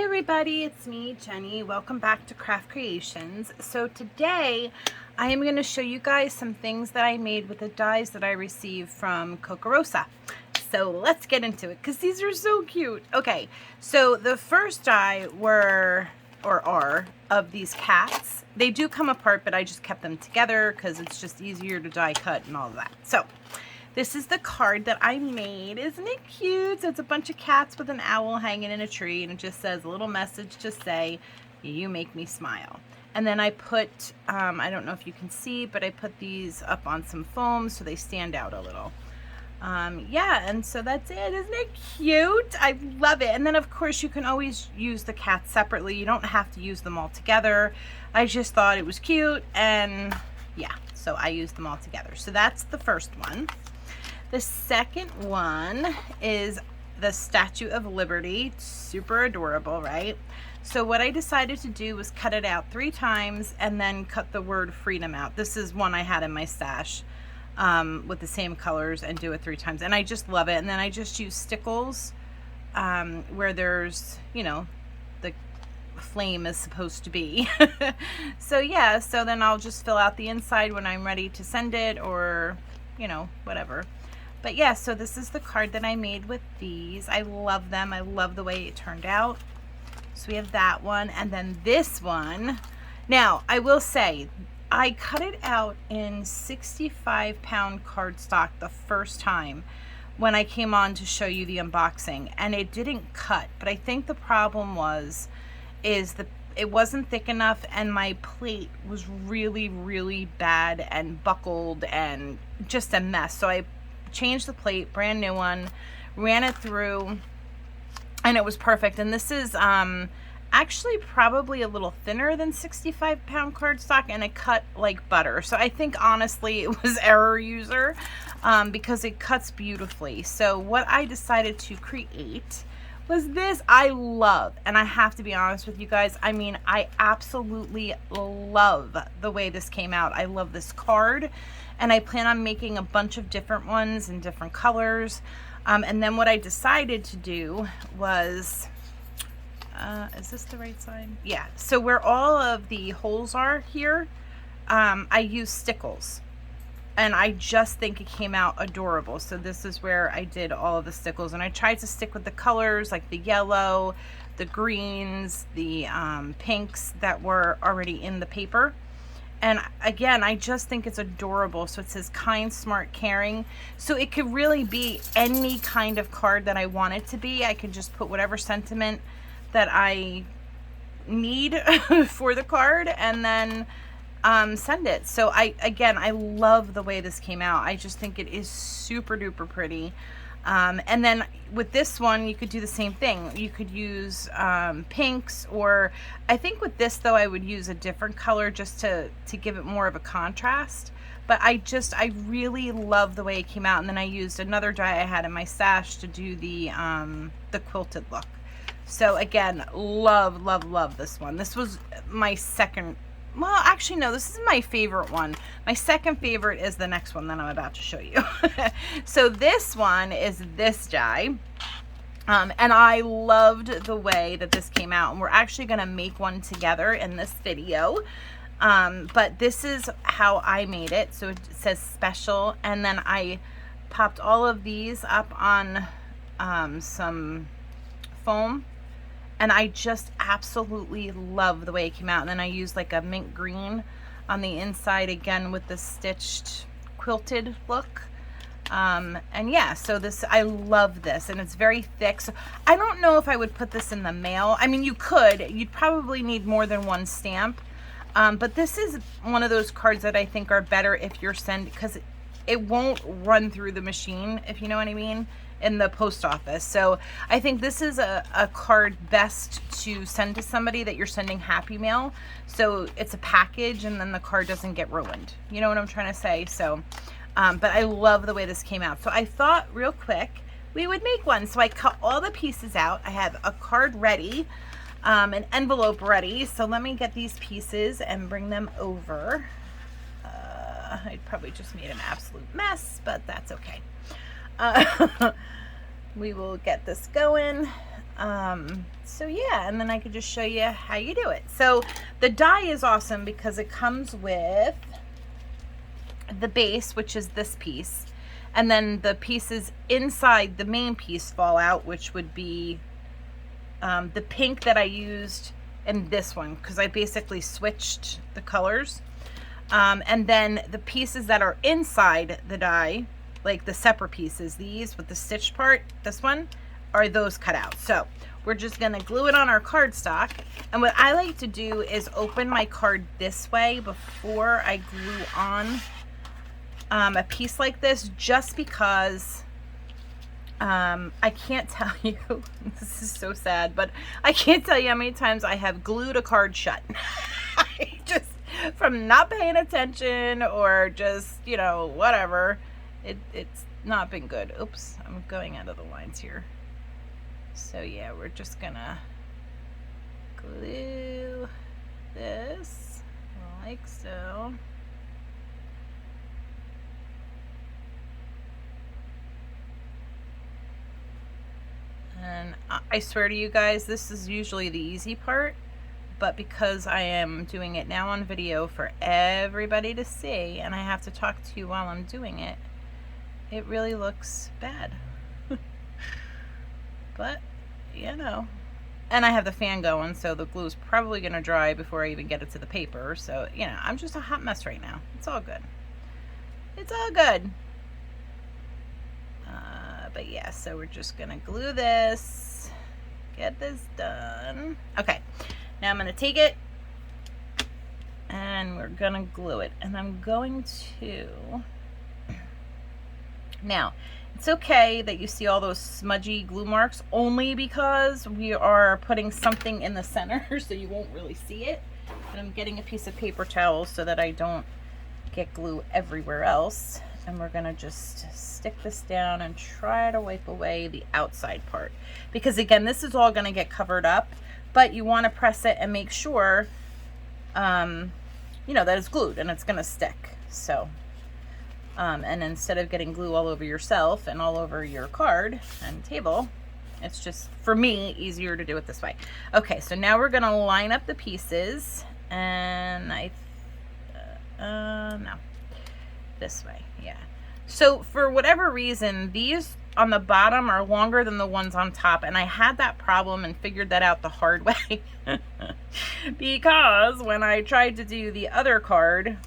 everybody, it's me, Jenny. Welcome back to Craft Creations. So today I am going to show you guys some things that I made with the dies that I received from Kokorosa. So let's get into it because these are so cute. Okay, so the first die are of these cats. They do come apart, but I just kept them together because it's just easier to die cut and all of that. So this is the card that I made. Isn't it cute? So it's a bunch of cats with an owl hanging in a tree, and it just says a little message to say, "You make me smile." And then I put, I don't know if you can see, but I put these up on some foam so they stand out a little. Yeah, and so that's it. Isn't it cute? I love it. And then of course you can always use the cats separately. You don't have to use them all together. I just thought it was cute, and yeah, so I used them all together. So that's the first one. The second one is the Statue of Liberty. Super adorable, right? So what I decided to do was cut it out 3 times and then cut the word freedom out. This is one I had in my stash with the same colors, and do it 3 times. And I just love it. And then I just use stickles where there's, you know, the flame is supposed to be. So yeah, so then I'll just fill out the inside when I'm ready to send it, or, you know, whatever. But yeah, so this is the card that I made with these. I love them. I love the way it turned out. So we have that one, and then this one. Now, I will say, I cut it out in 65-pound cardstock the first time when I came on to show you the unboxing, and it didn't cut. But I think the problem it wasn't thick enough, and my plate was really, really bad and buckled and just a mess. So I changed the plate, brand new one, ran it through, and it was perfect. And this is actually probably a little thinner than 65-pound cardstock, and it cut like butter. So I think honestly it was error user because it cuts beautifully. So what I decided to create was this. I love, and I have to be honest with you guys, I mean, I absolutely love the way this came out. I love this card, and I plan on making a bunch of different ones in different colors. And then what I decided to do was, is this the right side? Yeah, so where all of the holes are here, I use stickles. And I just think it came out adorable. So this is where I did all of the stickles, and I tried to stick with the colors, like the yellow, the greens, the pinks that were already in the paper. And again, I just think it's adorable. So it says kind, smart, caring. So it could really be any kind of card that I want it to be. I could just put whatever sentiment that I need for the card, and then send it. So I love the way this came out. I just think it is super duper pretty. And then with this one, you could do the same thing. You could use pinks, or I think with this though, I would use a different color just to give it more of a contrast. But I really love the way it came out. And then I used another die I had in my stash to do the quilted look. So again, love, love, love this one. This was my second. Well, actually, no, this is my favorite one. My second favorite is the next one that I'm about to show you. So this one is this die. And I loved the way that this came out. And we're actually going to make one together in this video. But this is how I made it. So it says special. And then I popped all of these up on some foam. And I just absolutely love the way it came out. And then I used like a mint green on the inside, again with the stitched quilted look. And yeah, so this, I love this, and it's very thick. So I don't know if I would put this in the mail. I mean, you could. You'd probably need more than one stamp. But this is one of those cards that I think are better if you're sending, because it won't run through the machine, if you know what I mean, in the post office. So I think this is a card best to send to somebody that you're sending happy mail. So it's a package, and then the card doesn't get ruined. You know what I'm trying to say? So, but I love the way this came out. So I thought real quick we would make one. So I cut all the pieces out. I have a card ready, an envelope ready. So let me get these pieces and bring them over. I probably just made an absolute mess, but that's okay. We will get this going. So yeah, and then I could just show you how you do it. So the die is awesome because it comes with the base, which is this piece, and then the pieces inside the main piece fall out, which would be the pink that I used in this one, because I basically switched the colors. And then the pieces that are inside the die, like the separate pieces, these with the stitched part, this one, are those cut out. So we're just gonna glue it on our cardstock. And what I like to do is open my card this way before I glue on a piece like this, just because I can't tell you, this is so sad, but I can't tell you how many times I have glued a card shut. I just, from not paying attention or just, you know, whatever, it's not been good. Oops, I'm going out of the lines here. So yeah, we're just gonna glue this like so. And I swear to you guys, this is usually the easy part, but because I am doing it now on video for everybody to see, and I have to talk to you while I'm doing it, it really looks bad. But, you know. And I have the fan going, so the glue is probably going to dry before I even get it to the paper. So, you know, I'm just a hot mess right now. It's all good. It's all good. But yeah, so we're just going to glue this. Get this done. Okay. Now I'm going to take it and we're going to glue it. And I'm going to... Now, it's okay that you see all those smudgy glue marks, only because we are putting something in the center so you won't really see it. And I'm getting a piece of paper towel so that I don't get glue everywhere else. And we're gonna just stick this down and try to wipe away the outside part. Because again, this is all gonna get covered up, but you wanna press it and make sure, you know, that it's glued and it's gonna stick. So, and instead of getting glue all over yourself and all over your card and table, it's just, for me, easier to do it this way. Okay, so now we're gonna line up the pieces, and no, this way, yeah. So for whatever reason, these on the bottom are longer than the ones on top, and I had that problem and figured that out the hard way. Because when I tried to do the other card,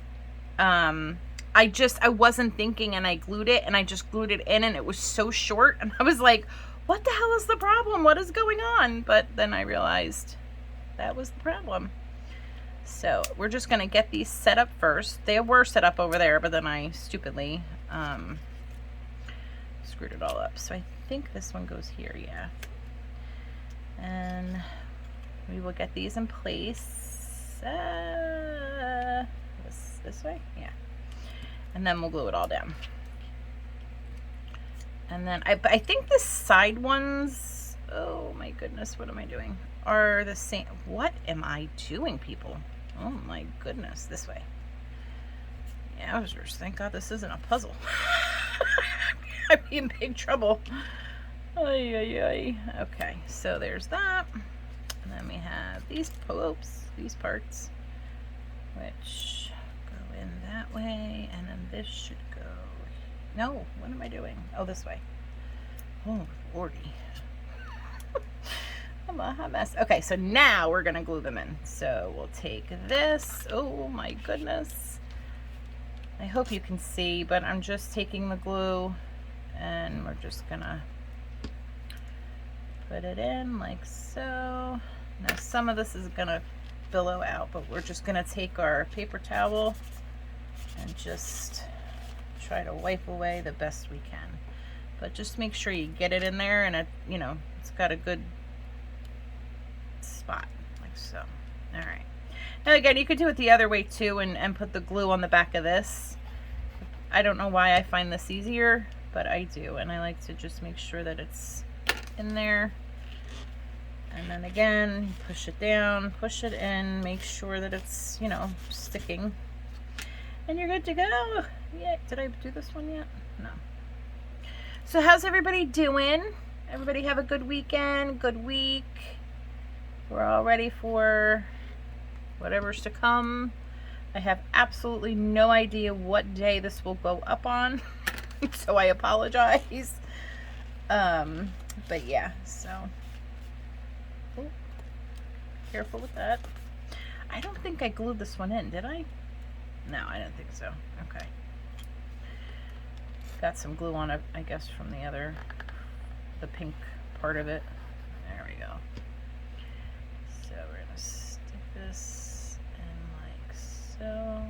I wasn't thinking, and I glued it, and I just glued it in, and it was so short, and I was like, what the hell is the problem? What is going on? But then I realized that was the problem. So we're just gonna get these set up first. They were set up over there, but then I stupidly screwed it all up. So I think this one goes here, yeah. And we will get these in place. This way, yeah. And then we'll glue it all down. And then I think the side ones, oh my goodness, what am I doing? Are the same. What am I doing, people? Oh my goodness, this way. Yeah, thank God this isn't a puzzle. I'd be in big trouble. Ay, ay, ay. Okay, so there's that. And then we have these parts, which go in that way, and then this should go. No, what am I doing? Oh, this way. Oh, lordy. I'm a hot mess. Okay, so now we're gonna glue them in. So we'll take this. Oh my goodness. I hope you can see, but I'm just taking the glue and we're just gonna put it in like so. Now some of this is gonna billow out, but we're just gonna take our paper towel and just try to wipe away the best we can. But just make sure you get it in there and it, you know, it's got a good spot like so. All right. Now again, you could do it the other way too and put the glue on the back of this. I don't know why I find this easier, but I do, and I like to just make sure that it's in there. And then again, push it down, push it in, make sure that it's, you know, sticking, and you're good to go. Yeah, did I do this one yet? No. So how's everybody doing? Everybody have a good weekend, good week. We're all ready for whatever's to come. I have absolutely no idea what day this will go up on, so I apologize. But yeah, so careful with that. I don't think I glued this one in, did I? No, I don't think so. Okay. Got some glue on it, I guess, from the pink part of it. There we go. So we're gonna stick this in like so.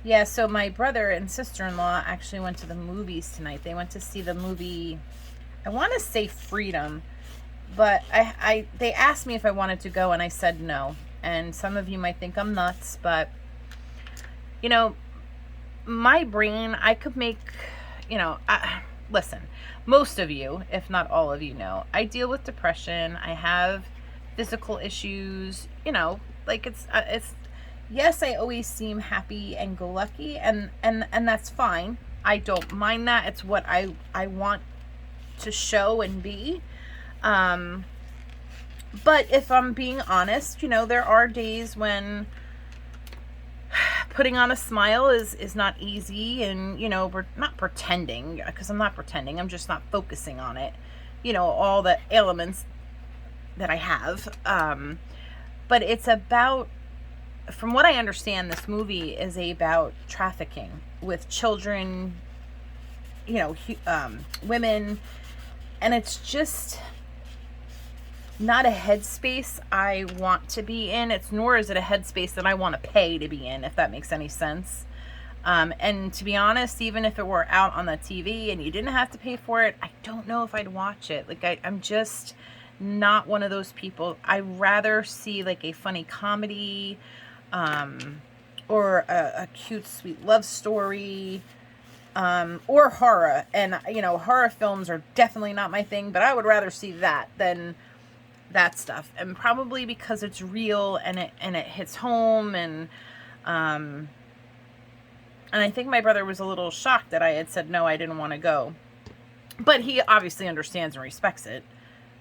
Yeah, so my brother and sister-in-law actually went to the movies tonight. They went to see the movie, I want to say Freedom, but they asked me if I wanted to go, and I said no. And some of you might think I'm nuts, but, you know, my brain, I could make, you know, listen, most of you, if not all of you know, I deal with depression. I have physical issues, you know, like it's yes, I always seem happy and go lucky, and that's fine. I don't mind that. It's what I want to show and be. But if I'm being honest, you know, there are days when putting on a smile is not easy, and, you know, we're not pretending, because I'm not pretending. I'm just not focusing on it, you know, all the elements that I have. But it's about, from what I understand, this movie is about trafficking with children, you know, women, and it's just not a headspace I want to be in. Nor is it a headspace that I want to pay to be in, if that makes any sense. And to be honest, even if it were out on the TV and you didn't have to pay for it, I don't know if I'd watch it. Like, I'm just not one of those people. I'd rather see like a funny comedy, or a cute, sweet love story, or horror. And, you know, horror films are definitely not my thing, but I would rather see that than that stuff. And probably because it's real and it hits home, and I think my brother was a little shocked that I had said no, I didn't want to go, but he obviously understands and respects it.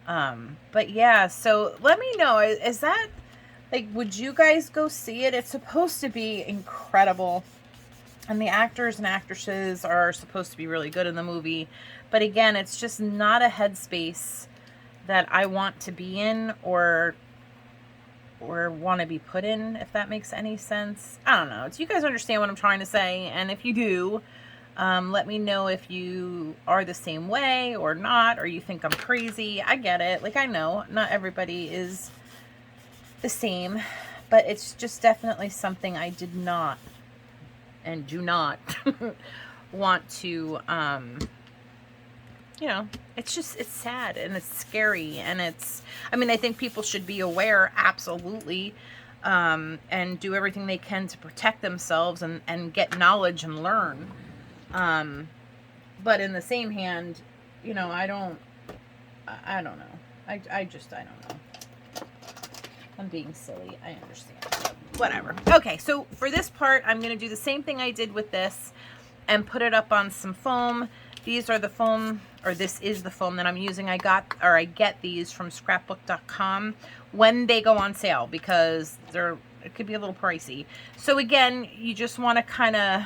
But yeah, so let me know, is that, like, would you guys go see it? It's supposed to be incredible, and the actors and actresses are supposed to be really good in the movie. But again, it's just not a headspace that I want to be in, or want to be put in, if that makes any sense. I don't know. Do you guys understand what I'm trying to say? And if you do, let me know if you are the same way or not, or you think I'm crazy. I get it. Like, I know not everybody is the same, but it's just definitely something I did not and do not want to, you know, it's sad, and it's scary, and I mean, I think people should be aware, absolutely, and do everything they can to protect themselves and get knowledge and learn. But in the same hand, you know, I don't know. I don't know. I'm being silly. I understand. Whatever. Okay, so for this part, I'm going to do the same thing I did with this and put it up on some foam. These are the foam, or this is the foam that I'm using. I get these from scrapbook.com when they go on sale, because it could be a little pricey. So again, you just want to kind of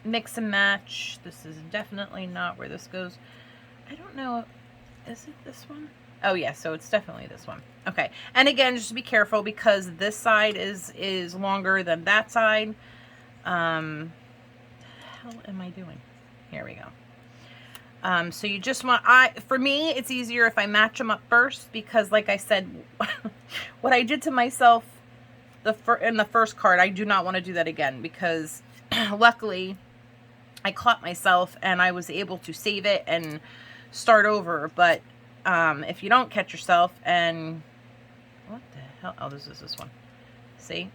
mix and match. This is definitely not where this goes. I don't know. Is it this one? Oh yeah, so it's definitely this one. Okay, and again, just be careful, because this side is longer than that side. What the hell am I doing? Here we go. So you just want, for me, it's easier if I match them up first, because like I said, what I did to myself in the first card, I do not want to do that again, because luckily I caught myself and I was able to save it and start over. But if you don't catch yourself, and what the hell? Oh, this is this one. See?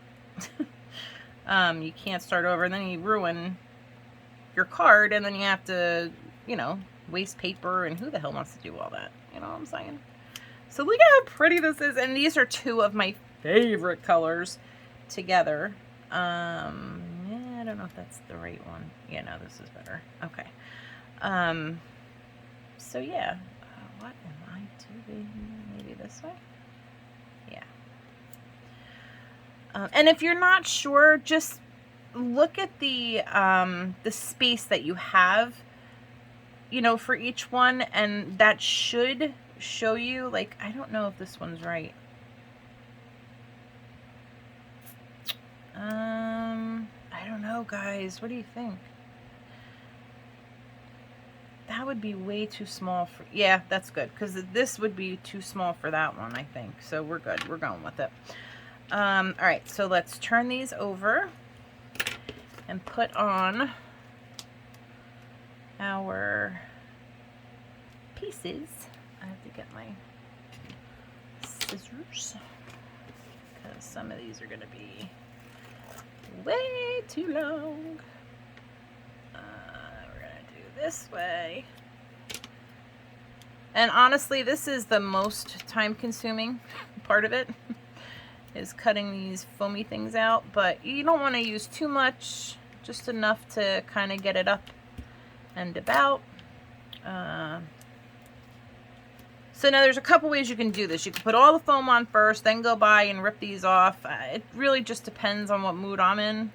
You can't start over, and then you ruin your card, and then you have to, you know, waste paper, and who the hell wants to do all that? You know what I'm saying? So look at how pretty this is, and these are two of my favorite colors together. Yeah, I don't know if that's the right one. Yeah, no, this is better. Okay. So yeah, what am I doing? Maybe this way? Yeah. And if you're not sure, just look at the space that you have, you know, for each one, and that should show you, like, I don't know if this one's right. I don't know, guys. What do you think? That would be way too small for, yeah, that's good, because this would be too small for that one, I think. So we're good. We're going with it. All right, so let's turn these over and put on our pieces. I have to get my scissors because some of these are going to be way too long. We're going to do this way. And honestly, this is the most time-consuming part of it, is cutting these foamy things out. But you don't want to use too much, just enough to kind of get it up and about. So now there's a couple ways you can do this. You can put all the foam on first, then go by and rip these off. It really just depends on what mood I'm in.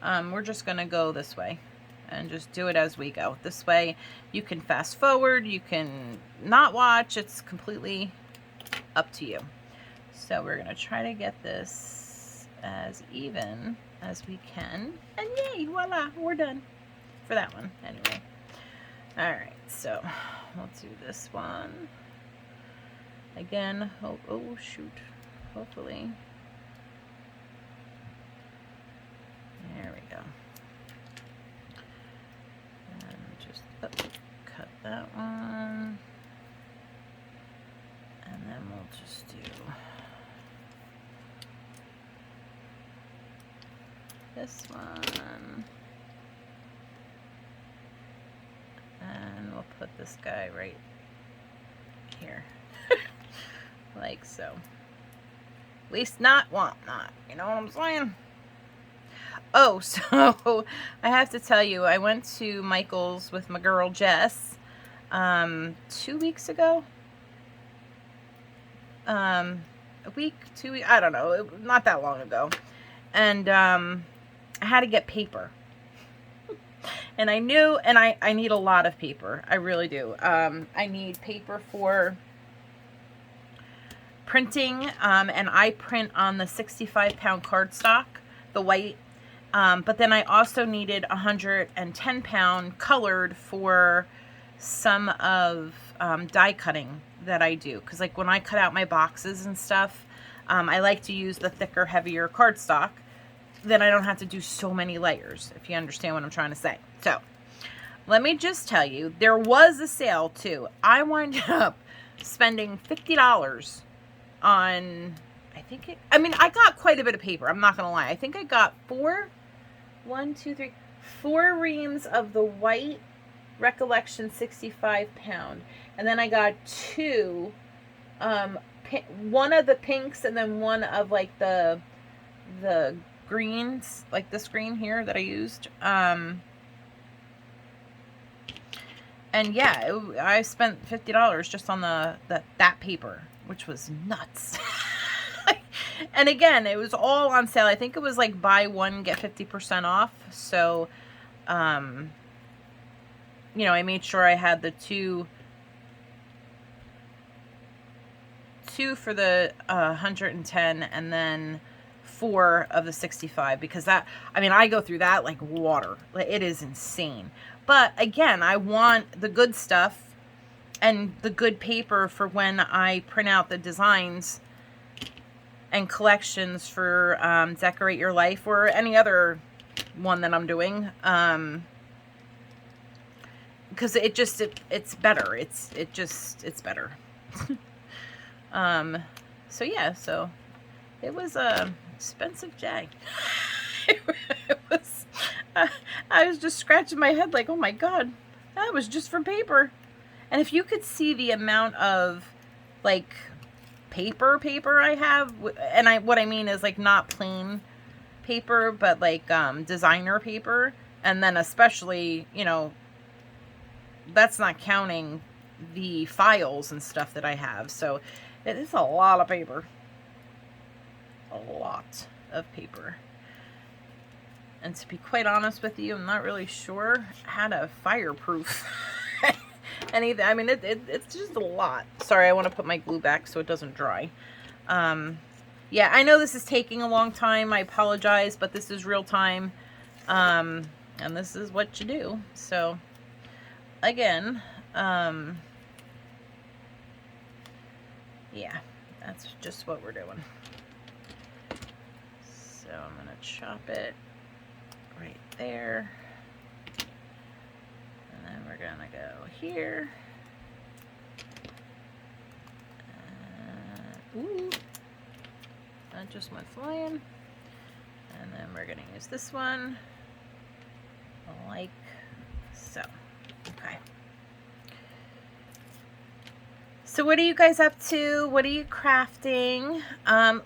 We're just going to go this way and just do it as we go. This way you can fast forward, you can not watch. It's completely up to you. So we're going to try to get this as even as we can. And yay, voila, we're done for that one anyway. All right, so we'll do this one. Again, oh shoot, hopefully. There we go. And just cut that one. And then we'll just do this one. And we'll put this guy right here. Like so. Waste not, want not. You know what I'm saying? Oh, so I have to tell you, I went to Michael's with my girl Jess 2 weeks ago. A week, 2 weeks, I don't know, not that long ago. And I had to get paper. And I knew, and I need a lot of paper. I really do. I need paper for printing, and I print on the 65-pound cardstock, the white. But then I also needed 110-pound colored for some of die cutting that I do. Because like when I cut out my boxes and stuff, I like to use the thicker, heavier cardstock. Then I don't have to do so many layers, if you understand what I'm trying to say. So let me just tell you, there was a sale too. I wound up spending $50 on, I mean, I got quite a bit of paper. I'm not going to lie. I think I got 4 reams of the white Recollection 65-pound. And then I got 2, one of the pinks and then one of like the greens, like this green here that I used. And yeah, I spent $50 just on that paper, which was nuts. And again, it was all on sale. I think it was like buy one, get 50% off. So, you know, I made sure I had the two for the 110 and then 4 of the 65, because that, I mean, I go through that like water. It is insane. But again, I want the good stuff and the good paper for when I print out the designs and collections for Decorate Your Life or any other one that I'm doing. Because it's better. It's better. So yeah, so it was a expensive day. It was, I was just scratching my head like, oh my God, that was just for paper. And if you could see the amount of like paper I have, and what I mean is like not plain paper, but like designer paper, and then especially, you know, that's not counting the files and stuff that I have. So it is a lot of paper. A lot of paper. And to be quite honest with you, I'm not really sure how to fireproof anything. I mean, it's just a lot. Sorry, I want to put my glue back so it doesn't dry. Yeah, I know this is taking a long time. I apologize, but this is real time. And this is what you do. So, again, yeah, that's just what we're doing. So I'm going to chop it right there. And then we're going to go here. Ooh, that just went flying. And then we're going to use this one like so. Okay. So what are you guys up to? What are you crafting?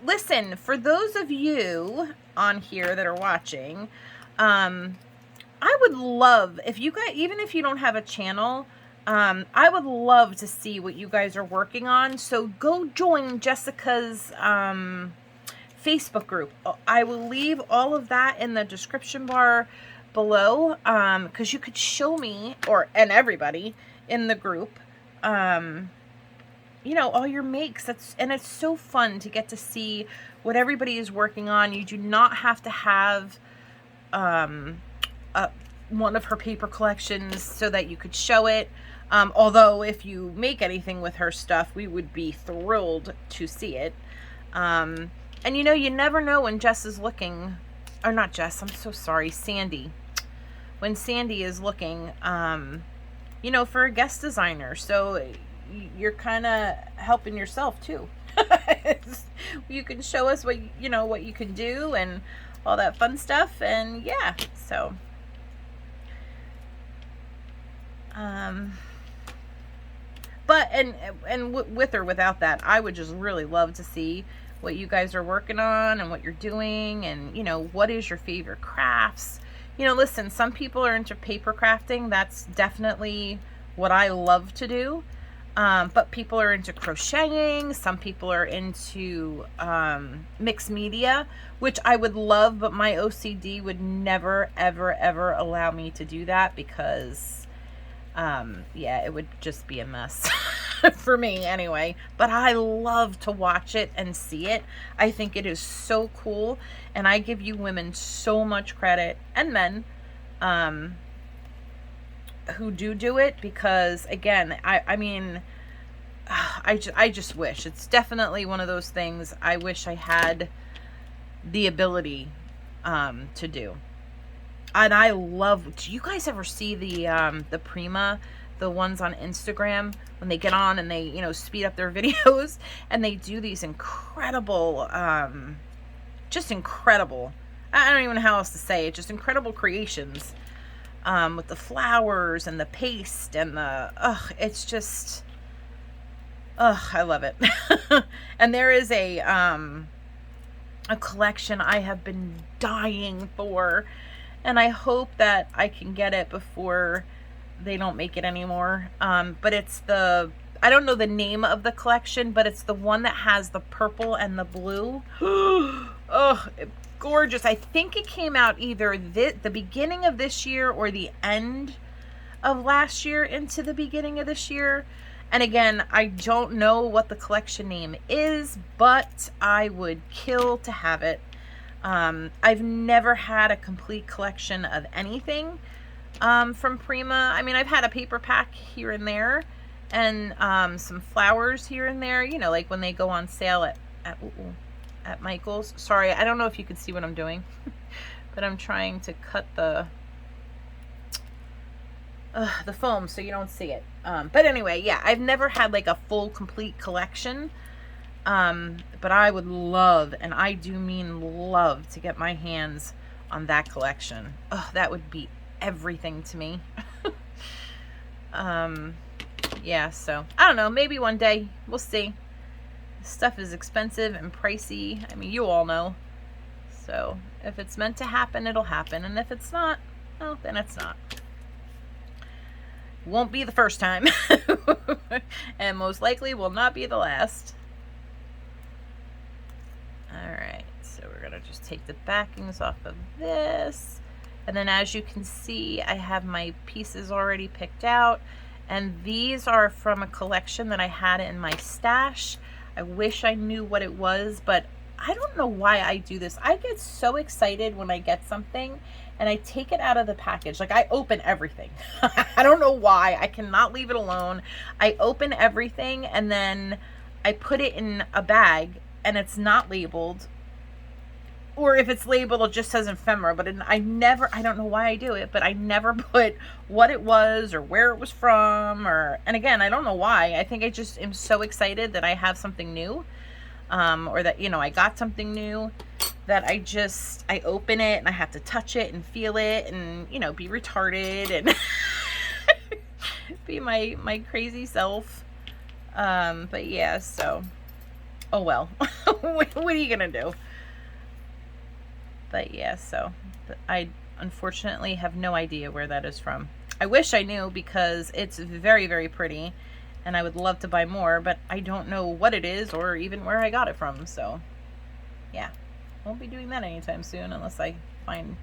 Listen, for those of you on here that are watching, I would love, if you guys, even if you don't have a channel, I would love to see what you guys are working on. So go join Jessica's Facebook group. I will leave all of that in the description bar below, because you could show me, and everybody in the group, you know, all your makes. And it's so fun to get to see what everybody is working on. You do not have to have one of her paper collections so that you could show it. Although if you make anything with her stuff, we would be thrilled to see it. And you know, you never know when Jess is looking, or not Jess, I'm so sorry, Sandy. When Sandy is looking, you know, for a guest designer. So you're kind of helping yourself too. You can show us what, you know, what you can do and all that fun stuff. And yeah, so but and with or without that, I would just really love to see what you guys are working on and what you're doing, and you know, what is your favorite crafts. You know, listen, some people are into paper crafting. That's definitely what I love to do. But people are into crocheting. Some people are into mixed media, which I would love, but my OCD would never, ever, ever allow me to do that because, yeah, it would just be a mess for me anyway. But I love to watch it and see it. I think it is so cool, and I give you women so much credit, and men, who do it, because again, I mean, I just wish. It's definitely one of those things I wish I had the ability to do. And I love, do you guys ever see the Prima, the ones on Instagram, when they get on and they, you know, speed up their videos and they do these incredible, just incredible, I don't even know how else to say it, just incredible creations. With the flowers and the paste and the, it's just, I love it. And there is a collection I have been dying for, and I hope that I can get it before they don't make it anymore. But it's the, I don't know the name of the collection, but it's the one that has the purple and the blue. Oh, gorgeous. I think it came out either the beginning of this year or the end of last year into the beginning of this year. And again, I don't know what the collection name is, but I would kill to have it. I've never had a complete collection of anything from Prima. I mean, I've had a paper pack here and there, and some flowers here and there, you know, like when they go on sale at Michael's. Sorry, I don't know if you can see what I'm doing, but I'm trying to cut the foam so you don't see it. But anyway, yeah, I've never had like a full complete collection, but I would love, and I do mean love, to get my hands on that collection. Oh, that would be everything to me. Yeah, so I don't know, maybe one day, we'll see. Stuff is expensive and pricey. I mean, you all know. So if it's meant to happen, it'll happen. And if it's not, well, then it's not. Won't be the first time. And most likely will not be the last. Alright, so we're going to just take the backings off of this. And then as you can see, I have my pieces already picked out. And these are from a collection that I had in my stash. I wish I knew what it was, but I don't know why I do this. I get so excited when I get something and I take it out of the package. Like, I open everything. I don't know why. I cannot leave it alone. I open everything and then I put it in a bag and it's not labeled. Or if it's labeled, it just says ephemera. But I don't know why I do it, but I never put what it was or where it was from. And again, I don't know why. I think I just am so excited that I have something new. Or that, you know, I got something new, that I open it and I have to touch it and feel it and, you know, be retarded and be my crazy self. But yeah, so, oh well, what are you gonna do? But yeah, so I unfortunately have no idea where that is from. I wish I knew because it's very, very pretty and I would love to buy more, but I don't know what it is or even where I got it from. So yeah, won't be doing that anytime soon unless I find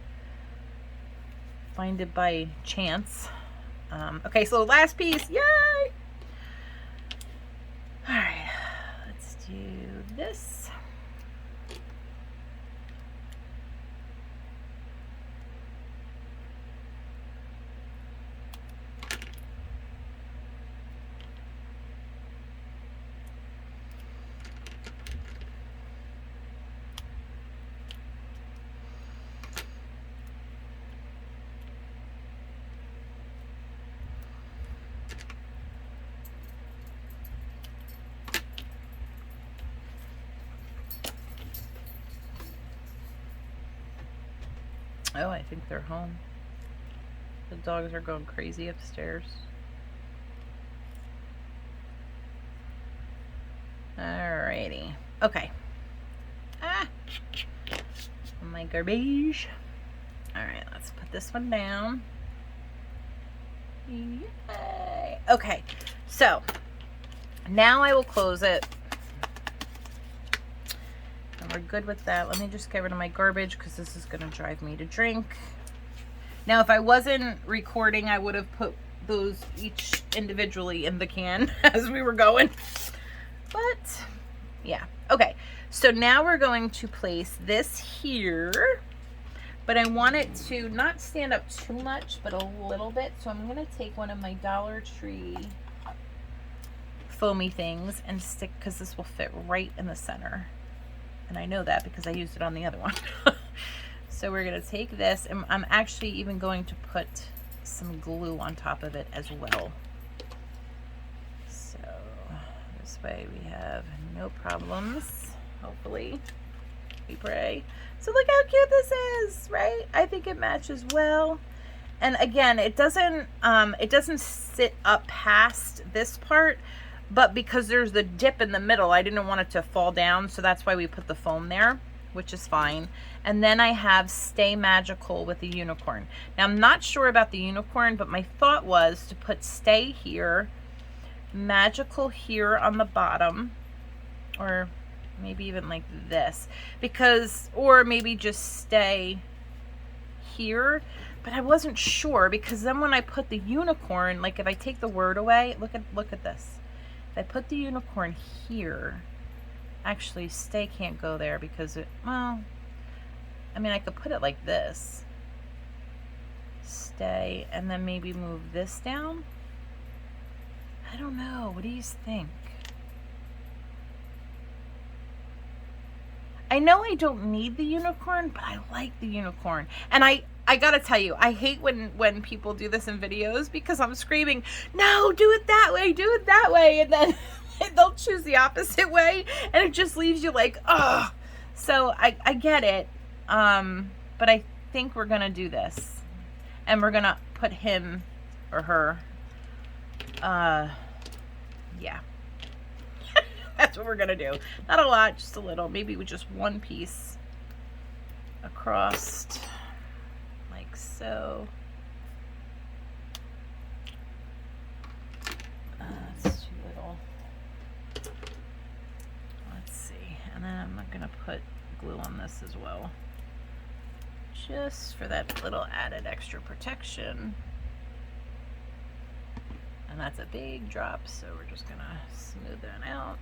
it by chance. Okay, so last piece, yay! All right, let's do this. Oh, I think they're home. The dogs are going crazy upstairs. Alrighty. Okay. My garbage. Alright, let's put this one down. Yay. Okay, so now I will close it. And we're good with that. Let me just get rid of my garbage because this is going to drive me to drink. Now, if I wasn't recording, I would have put those each individually in the can as we were going. But, yeah. Okay, so now we're going to place this here. But I want it to not stand up too much, but a little bit. So I'm going to take one of my Dollar Tree foamy things and stick, because this will fit right in the center. And I know that because I used it on the other one. So we're going to take this, and I'm actually even going to put some glue on top of it as well. So this way we have no problems, hopefully. We pray. So look how cute this is, right? I think it matches well. And again, it doesn't sit up past this part, but because there's the dip in the middle, I didn't want it to fall down, so that's why we put the foam there, which is fine. And then I have Stay Magical with the unicorn. Now, I'm not sure about the unicorn, but my thought was to put Stay here, Magical here on the bottom, or maybe even like this, because, or maybe just Stay here, but I wasn't sure, because then when I put the unicorn, like if I take the word away, look at this. If I put the unicorn here, actually Stay can't go there because it, well, I mean, I could put it like this, Stay, and then maybe move this down. I don't know, what do you think? I know I don't need the unicorn, but I like the unicorn. And I gotta tell you, I hate when people do this in videos, because I'm screaming, no, do it that way, do it that way. And then they'll choose the opposite way, and it just leaves you like, ugh. So I get it. But I think we're gonna do this. And we're gonna put him or her, yeah. That's what we're gonna do. Not a lot, just a little. Maybe with just one piece across, like so. then I'm going to put glue on this as well, just for that little added extra protection. And that's a big drop, so we're just going to smooth that out.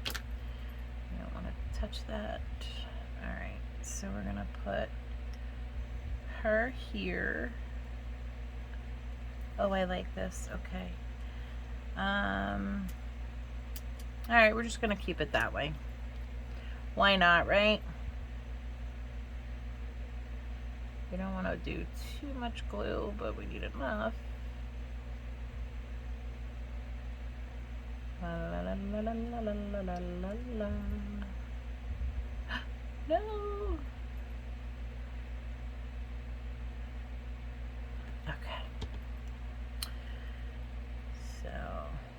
You don't want to touch that. Alright, so we're going to put her here. Oh, I like this. Okay. Alright, we're just going to keep it that way. Why not, right? We don't want to do too much glue, but we need enough. La, la, la, la, la, la, la, la, la, la. No. Okay. So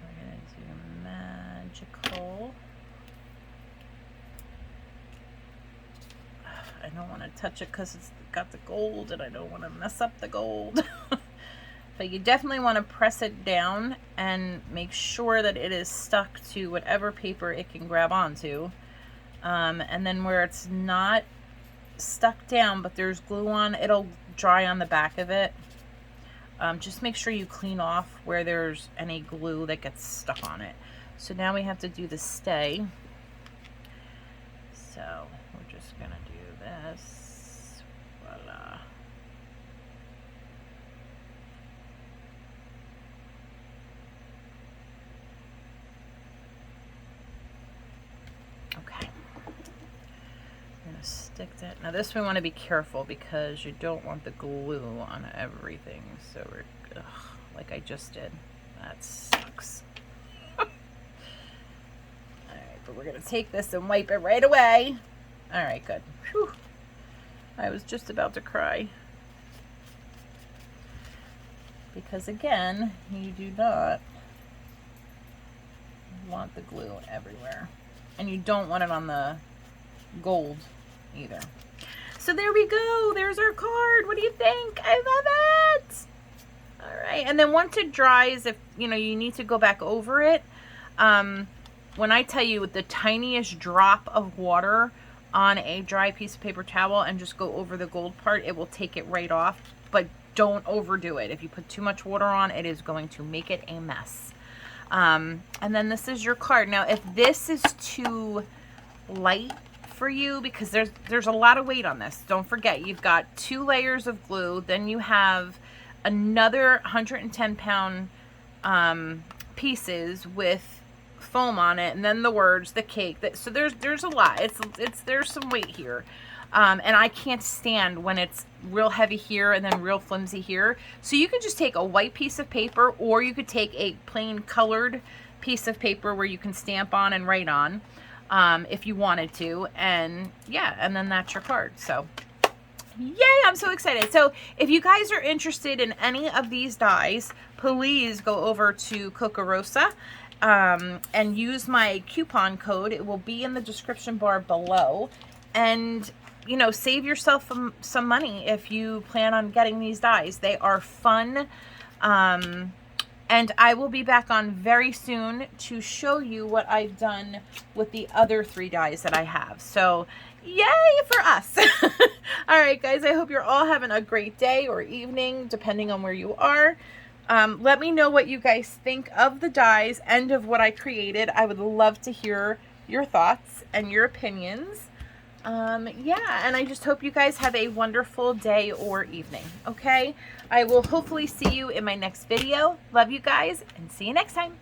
we're gonna do magical. I don't want to touch it because it's got the gold, and I don't want to mess up the gold. But you definitely want to press it down and make sure that it is stuck to whatever paper it can grab onto. And then where it's not stuck down but there's glue on, it'll dry on the back of it. Just make sure you clean off where there's any glue that gets stuck on it. So now we have to do the stay. So we're just gonna do this. Voila. Okay. I'm gonna stick that. Now this we want to be careful because you don't want the glue on everything. So we're, like I just did. That sucks. Alright, but we're gonna take this and wipe it right away. Alright, good. Whew. I was just about to cry. Because again, you do not want the glue everywhere. And you don't want it on the gold either. So there we go. There's our card. What do you think? I love it. All right. And then once it dries, if you know you need to go back over it, when I tell you the tiniest drop of water on a dry piece of paper towel and just go over the gold part, it will take it right off. But don't overdo it. If you put too much water on, it is going to make it a mess. And then this is your card. Now, if this is too light for you, because there's a lot of weight on this, don't forget, you've got 2 layers of glue, then you have another 110-pound pieces with foam on it, and then the words, the cake. So there's a lot. There's some weight here. And I can't stand when it's real heavy here and then real flimsy here. So you could just take a white piece of paper, or you could take a plain colored piece of paper where you can stamp on and write on, if you wanted to. And yeah, and then that's your card. So yay, I'm so excited. So if you guys are interested in any of these dies, please go over to Kokorosa and use my coupon code. It will be in the description bar below. And you know, save yourself some money if you plan on getting these dies. They are fun. And I will be back on very soon to show you what I've done with the other 3 dies that I have. So yay for us. All right, guys, I hope you're all having a great day or evening, depending on where you are. Let me know what you guys think of the dies and of what I created. I would love to hear your thoughts and your opinions. Yeah, and I just hope you guys have a wonderful day or evening. Okay, I will hopefully see you in my next video. Love you guys, and see you next time.